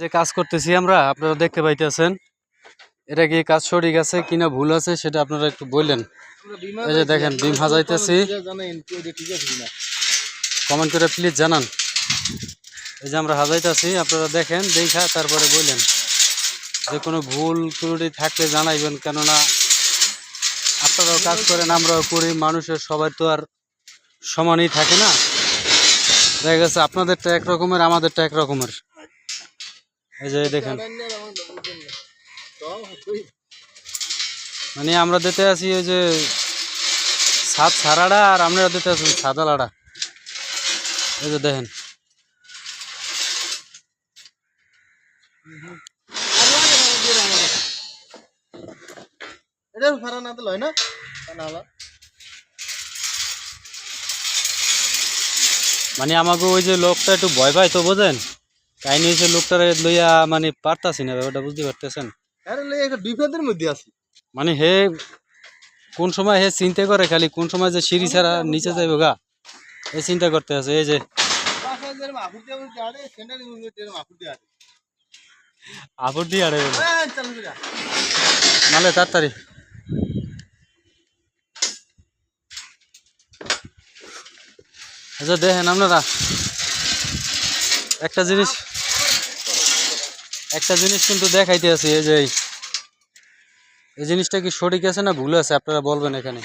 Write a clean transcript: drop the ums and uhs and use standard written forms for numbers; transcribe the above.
যে কাজ করতেছি আমরা, আপনারা দেখতে পাইতেছেন। এটা কি কাজ সঠিক আছে কিনা ভুল আছে সেটা আপনারা একটু বললেন। এই যে দেখেন বিম হাজাইতেছি, কমেন্ট করে প্লিজ জানান। এই যে আমরা হাজাইতেছি, আপনারা দেখেন দেখা তারপরে বললেন। যে কোনো ভুল ত্রুটি থাকলে জানাইবেন, কেননা আপনারাও কাজ করেন আমরাও করি, মানুষের সবাই তো আর সমানই থাকে না। দেখা গেছে আপনাদেরটা এক রকমের, আমাদেরটা এক রকমের। এই যে দেখেন, মানে আমরা দিতে আছি ওই যে ছাদ ছাড়াটা, আর আপনারা দিতে আছেন সাদা লাড়া। এই যে দেখেন, মানে আমাকে ওই যে লোকটা একটু ভয় পায় তো, বোঝেন কাহিনী হয়েছে। লোকটারে লইয়া মানে পারতাছি না, ব্যাপারটা বুঝতে পারতেছেন। বিপদের মধ্যে আছি, মানে হে কোন সময় হে চিন্তা করে খালি, কোন সময় যে সিঁড়ি ছাড়া নিচে যাইব গা, এই চিন্তা করতে আছে। এই যে আপদ দিয়ে আরে নালে তাড়াতাড়ি। আচ্ছা দেখেন আপনারা, একটা জিনিস কিন্তু দেখাইতে আছে। এই যে এই জিনিসটা কি সঠিক আছে না ভুল আছে, আপনারা বলবেন এখানে।